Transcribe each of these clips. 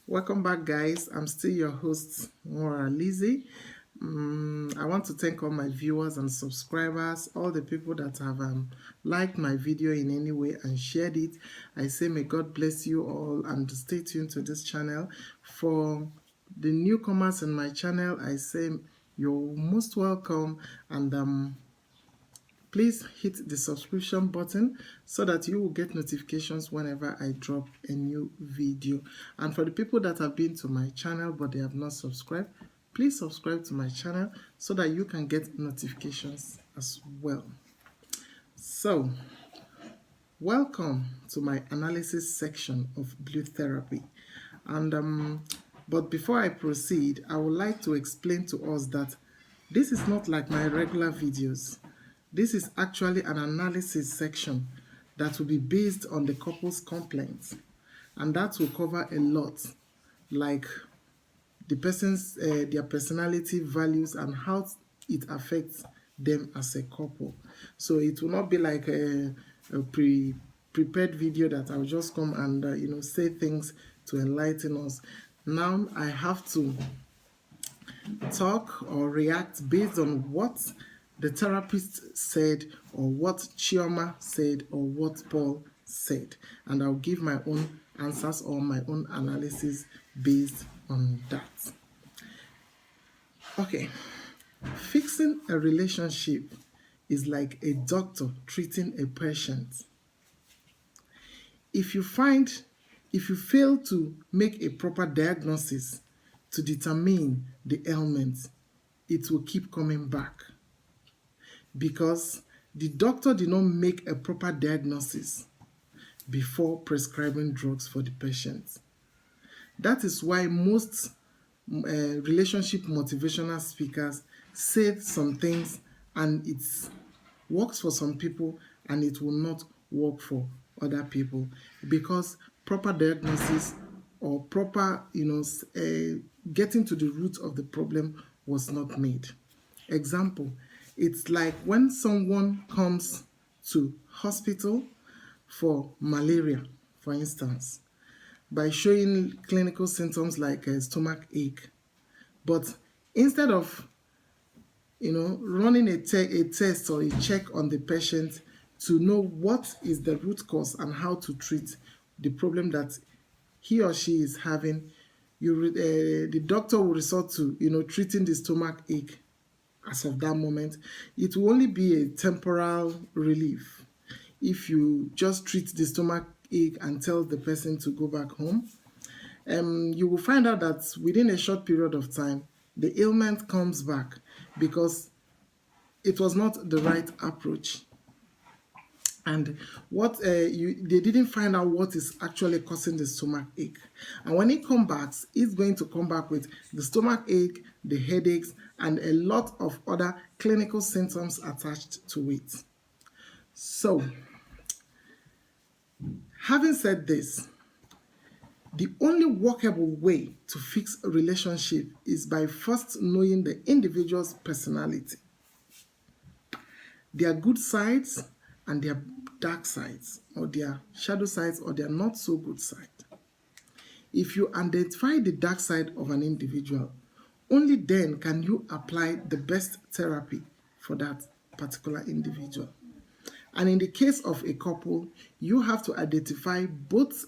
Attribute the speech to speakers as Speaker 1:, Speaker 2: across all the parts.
Speaker 1: Welcome back, guys. I'm still your host, Nora Lizzie. I want to thank all my viewers and subscribers, all the people that have liked my video in any way and shared it. I say may God bless you all and stay tuned to this channel. For the newcomers in my channel, I say you're most welcome, and please hit the subscription button so that you will get notifications whenever I drop a new video. And for the people that have been to my channel but they have not subscribed, please subscribe to my channel so that you can get notifications as well. So, welcome to my analysis section of blue therapy. But before I proceed, I would like to explain to us that this is not like my regular videos. This is actually an analysis section that will be based on the couple's complaints, and that will cover a lot, like the person's their personality, values, and how it affects them as a couple. So it will not be like a prepared video that I'll just come and say things to enlighten us. Now I have to talk or react based on what the therapist said, or what Chioma said, or what Paul said, and I'll give my own answers or my own analysis based on that. Okay, fixing a relationship is like a doctor treating a patient. If you fail to make a proper diagnosis to determine the ailment, it will keep coming back, because the doctor did not make a proper diagnosis before prescribing drugs for the patient. That is why most relationship motivational speakers say some things and it works for some people and it will not work for other people, because proper diagnosis or proper getting to the root of the problem was not made. Example, it's like when someone comes to hospital for malaria, for instance, by showing clinical symptoms like a stomach ache. But instead of running a test or a check on the patient to know what is the root cause and how to treat the problem that he or she is having, the doctor will resort to treating the stomach ache. As of that moment, it will only be a temporal relief if you just treat the stomach ache and tell the person to go back home. You will find out that within a short period of time, the ailment comes back because it was not the right approach. And what they didn't find out what is actually causing the stomach ache. And when it comes back, it's going to come back with the stomach ache, the headaches, and a lot of other clinical symptoms attached to it. So, having said this, the only workable way to fix a relationship is by first knowing the individual's personality, their good sides and their dark sides, or their shadow sides, or their not so good side. If you identify the dark side of an individual, only then can you apply the best therapy for that particular individual. And in the case of a couple, you have to identify both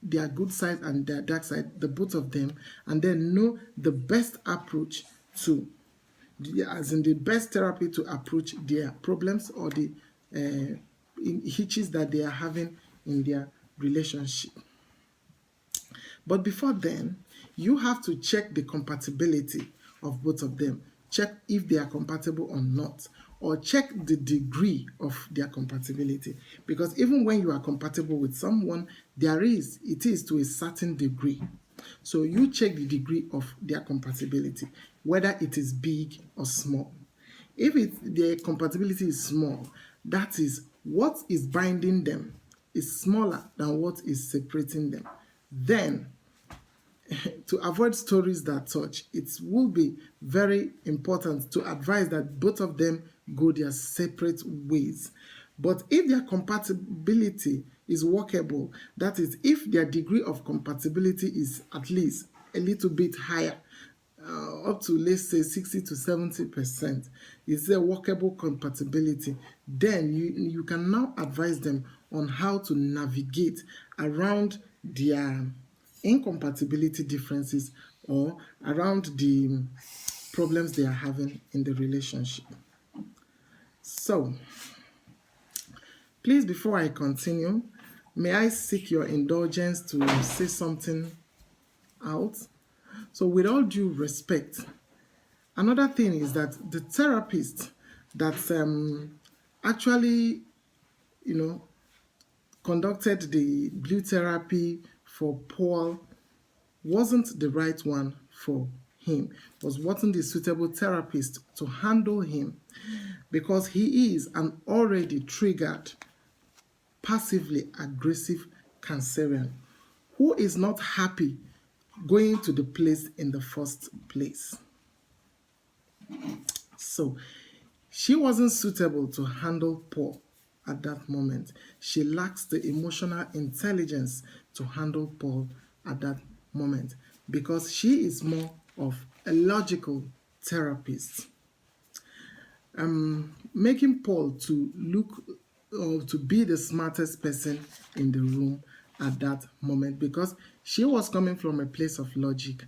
Speaker 1: their good side and their dark side, the both of them, and then know the best approach to, as in the best therapy to approach their problems or the hitches that they are having in their relationship. But before then, you have to check the compatibility of both of them. Check if they are compatible or not, or check the degree of their compatibility. Because even when you are compatible with someone, it is to a certain degree. So you check the degree of their compatibility, whether it is big or small. If their compatibility is small, that is, what is binding them is smaller than what is separating them. Then, to avoid stories that touch, it will be very important to advise that both of them go their separate ways. But if their compatibility is workable. That is, if their degree of compatibility is at least a little bit higher, up to let's say 60 to 70%, is a workable compatibility, then you can now advise them on how to navigate around their incompatibility differences or around the problems they are having in the relationship. So, please, before I continue, may I seek your indulgence to say something out? So, with all due respect, another thing is that the therapist that actually, conducted the blue therapy for Paul wasn't the right one for him, wasn't the suitable therapist to handle him, because he is an already triggered, passively aggressive Cancerian who is not happy going to the place in the first place. So she wasn't suitable to handle Paul at that moment. She lacks the emotional intelligence to handle Paul at that moment because she is more of a logical therapist. Making Paul to look or to be the smartest person in the room at that moment, because she was coming from a place of logic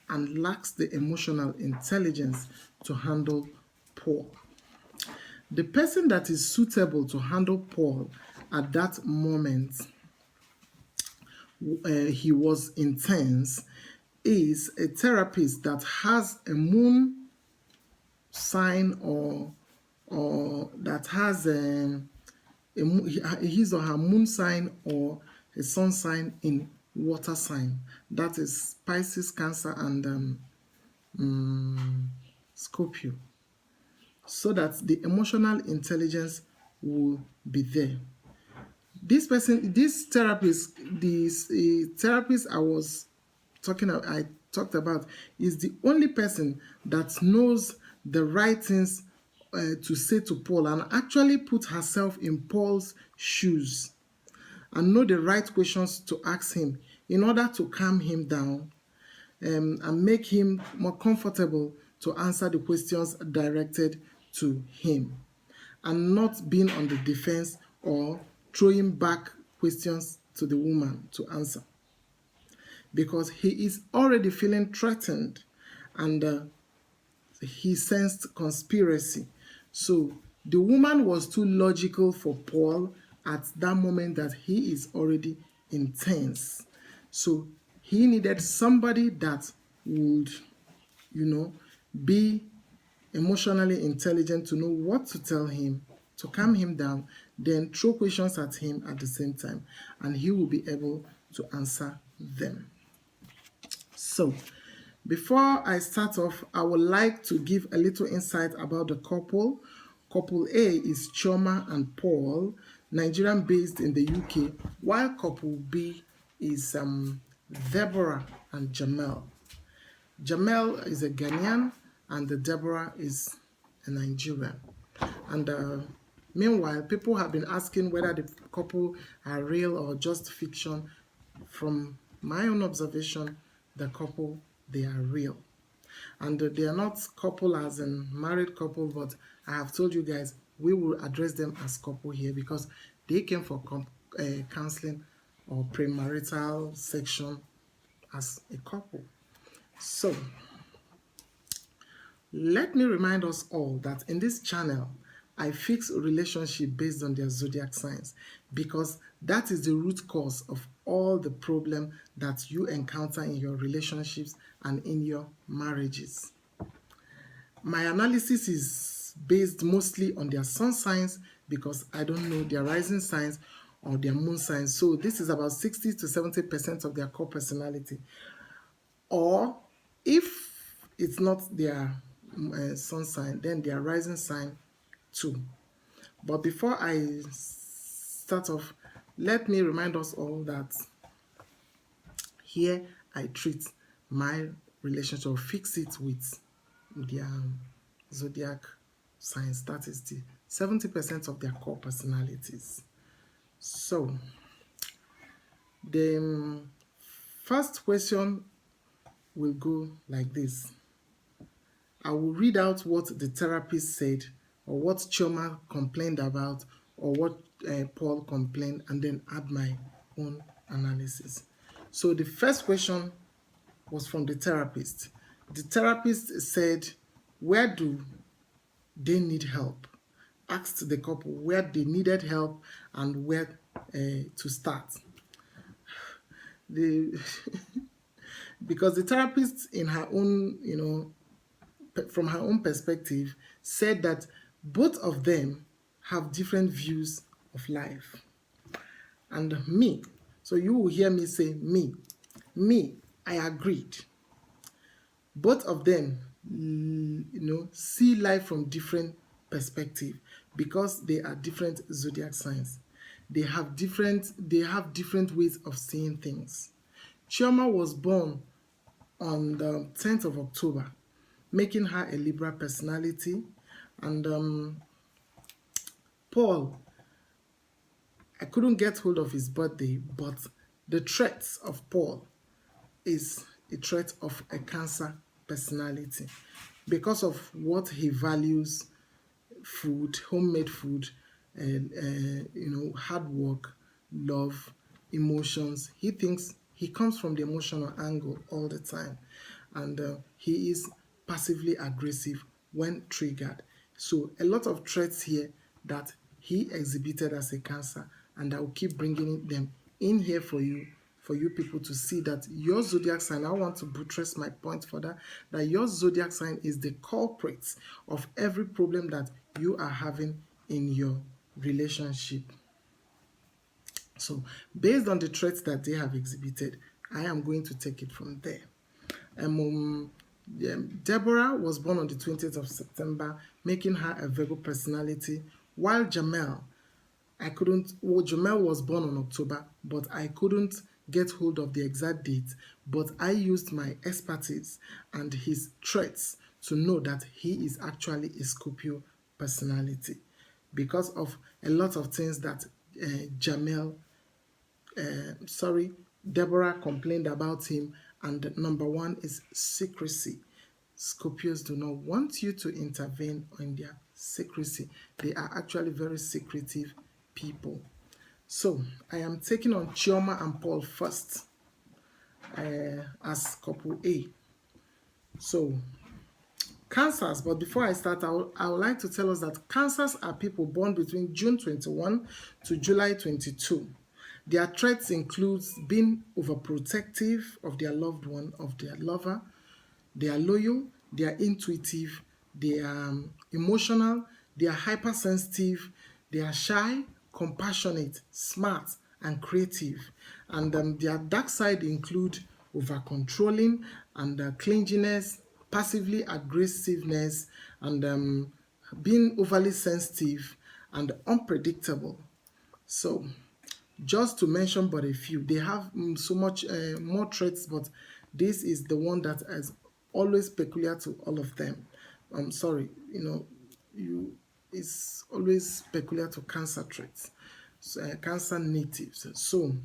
Speaker 1: and lacks the emotional intelligence to handle Paul. The person that is suitable to handle Paul at that moment, he was intense, is a therapist that has a moon sign or that has his or her moon sign or a sun sign in water sign. That is Pisces, Cancer, and Scorpio. So that the emotional intelligence will be there. This therapist I talked about is the only person that knows the right things to say to Paul and actually put herself in Paul's shoes and know the right questions to ask him in order to calm him down and make him more comfortable to answer the questions directed to him and not being on the defense or throwing back questions to the woman to answer, because he is already feeling threatened and he sensed conspiracy. So the woman was too logical for Paul at that moment that he is already intense. So he needed somebody that would, be emotionally intelligent to know what to tell him, to calm him down, then throw questions at him at the same time, and he will be able to answer them. So, before I start off, I would like to give a little insight about the couple. Couple A is Chioma and Paul, Nigerian based in the UK, while couple B is Deborah and Jamel. Jamel is a Ghanaian and Deborah is a Nigerian. And meanwhile, people have been asking whether the couple are real or just fiction. From my own observation, the couple, they are real. And they are not couple as in married couple, but I have told you guys, we will address them as couple here because they came for counseling or premarital section as a couple. So, let me remind us all that in this channel, I fix relationship based on their zodiac signs because that is the root cause of all the problem that you encounter in your relationships and in your marriages. My analysis is based mostly on their sun signs because I don't know their rising signs or their moon signs. So this is about 60 to 70% of their core personality. Or if it's not their sun sign, then their rising sign too. But before I start off, let me remind us all that here I treat my relationship or fix it with their zodiac signs. That is the 70% of their core personalities. So The first question will go like this. I will read out what the therapist said, or what Chioma complained about, or what Paul complained, and then add my own analysis. So the first question was from the therapist. The therapist said, where do they need help? Asked the couple where they needed help and where to start. The because the therapist, in her own, from her own perspective, said that both of them have different views of life. And me, so you will hear me say me, I agreed. Both of them, see life from different perspective because they are different zodiac signs. They have different ways of seeing things. Chioma was born on the 10th of October, making her a Libra personality. And Paul, I couldn't get hold of his birthday, but the traits of Paul is a trait of a Cancer personality because of what he values: food, homemade food, and hard work, love, emotions. He thinks he comes from the emotional angle all the time, and he is passively aggressive when triggered. So a lot of traits here that he exhibited as a Cancer, and I will keep bringing them in here for you people to see that your zodiac sign, I want to buttress my point further, that your zodiac sign is the culprit of every problem that you are having in your relationship. So based on the traits that they have exhibited, I am going to take it from there. Deborah was born on the 20th of September, making her a Virgo personality, while Jamel was born on October, but I couldn't get hold of the exact date, but I used my expertise and his traits to know that he is actually a Scorpio personality because of a lot of things that Deborah complained about him, and number one is secrecy. Scorpios do not want you to intervene on their secrecy. They are actually very secretive people. So I am taking on Chioma and Paul first as couple A. So Cancers, but before I start, I would like to tell us that Cancers are people born between June 21 to July 22. Their traits include being overprotective of their loved one, of their lover. They are loyal, they are intuitive, they are emotional, they are hypersensitive, they are shy, compassionate, smart, and creative. And their dark side include over-controlling and clinginess, passively aggressiveness, and being overly sensitive and unpredictable. So just to mention but a few, they have so much more traits, but this is the one that is always peculiar to all of them. I'm sorry, it's always peculiar to Cancer traits, Cancer natives. So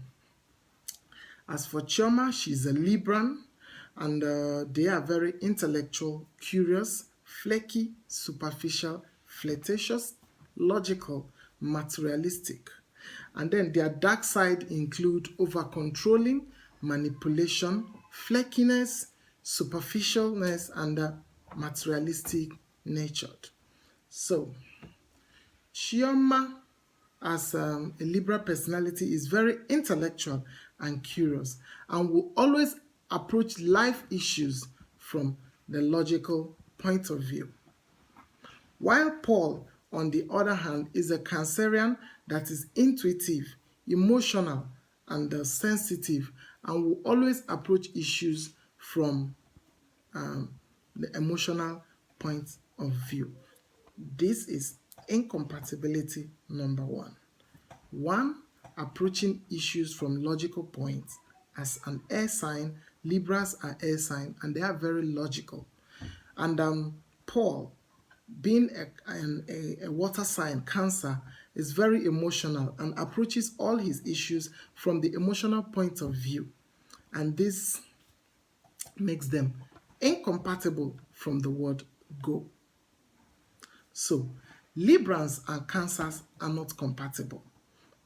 Speaker 1: as for Chioma, she's a Libran, and they are very intellectual, curious, flaky, superficial, flirtatious, logical, materialistic. And then their dark side include over-controlling, manipulation, flakiness, superficialness, and materialistic natured. So Chioma, as a Libra personality, is very intellectual and curious and will always approach life issues from the logical point of view. While Paul, on the other hand, is a Cancerian that is intuitive, emotional, and sensitive, and will always approach issues from the emotional point of view. This is incompatibility number one. One, approaching issues from logical points. As an air sign, Libras are air sign, and they are very logical. And Paul, being a water sign, Cancer, is very emotional and approaches all his issues from the emotional point of view. And this makes them incompatible from the word go. So, Librans and Cancers are not compatible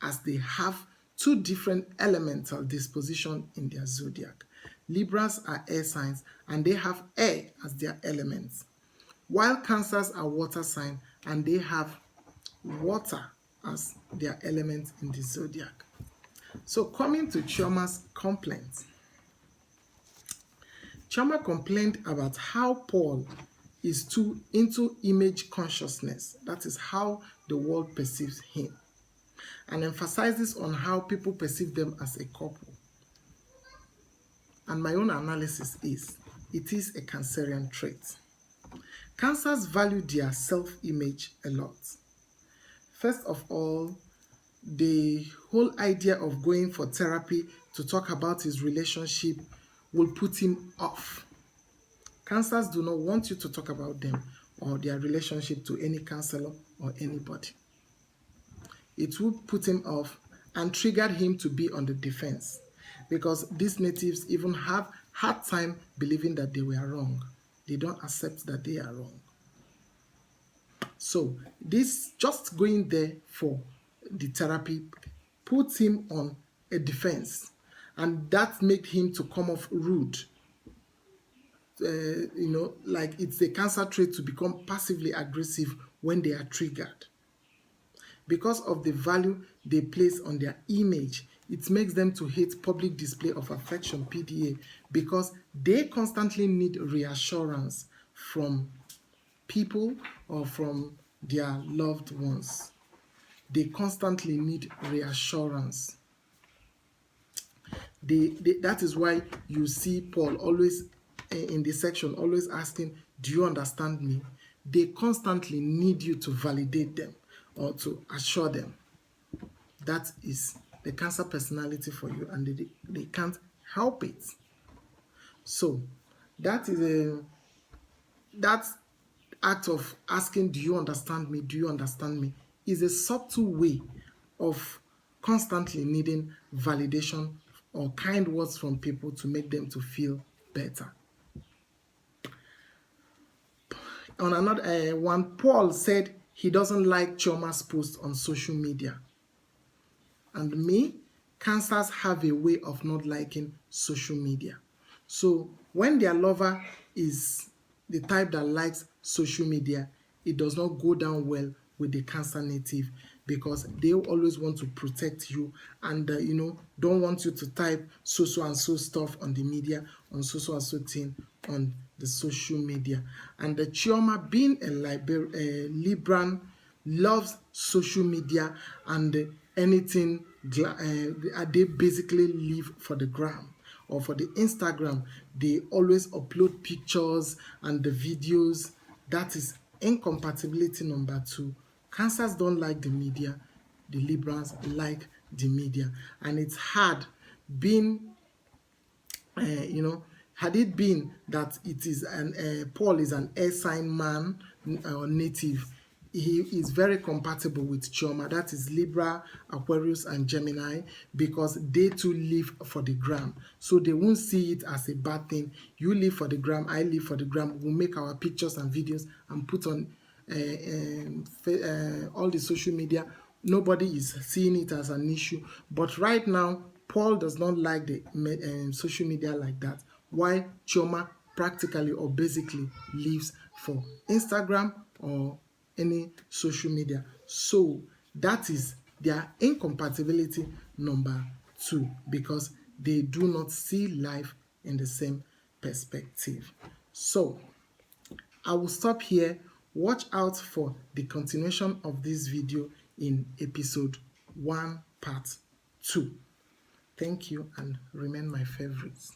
Speaker 1: as they have two different elemental dispositions in their zodiac. Librans are air signs and they have air as their elements, while Cancers are water sign and they have water as their element in the zodiac. So coming to Chioma's complaint. Chioma complained about how Paul is too into image consciousness. That is how the world perceives him, and emphasizes on how people perceive them as a couple. And my own analysis is, it is a Cancerian trait. Cancers value their self-image a lot. First of all, the whole idea of going for therapy to talk about his relationship will put him off. Cancers do not want you to talk about them or their relationship to any counselor or anybody. It will put him off and triggered him to be on the defense, because these natives even have hard time believing that they were wrong. They don't accept that they are wrong. So this just going there for the therapy puts him on a defense, and that made him to come off rude. Like it's a Cancer trait to become passively aggressive when they are triggered. Because of the value they place on their image, it makes them to hate public display of affection, PDA, because they constantly need reassurance from people or from their loved ones. They constantly need reassurance. That is why you see Paul always in the section always asking, do you understand me? They constantly need you to validate them or to assure them. That is the Cancer personality for you, and they can't help it. So that is that act of asking, do you understand me? Do you understand me? Is a subtle way of constantly needing validation or kind words from people to make them to feel better. On another one, Paul said he doesn't like Chioma's post on social media. And me, Cancers have a way of not liking social media. So when their lover is the type that likes social media, it does not go down well with the Cancer native, because they always want to protect you and don't want you to type so and so stuff on the media, on so and so thing on the social media. And the Chioma, being a Libran, loves social media and anything. They basically live for the gram or for the Instagram. They always upload pictures and the videos. That is incompatibility number 2. Cancers don't like the media. The Librans like the media, and it's hard being had it been that it is Paul is an air sign man or native, he is very compatible with Chioma. That is Libra, Aquarius, and Gemini, because they too live for the gram. So they won't see it as a bad thing. You live for the gram, I live for the gram. We'll make our pictures and videos and put on all the social media. Nobody is seeing it as an issue. But right now, Paul does not like the social media like that. Why Chioma practically or basically lives for Instagram or any social media. So that is their incompatibility number 2, because they do not see life in the same perspective. So I will stop here. Watch out for the continuation of this video in episode 1 part 2. Thank you and remain my favorites.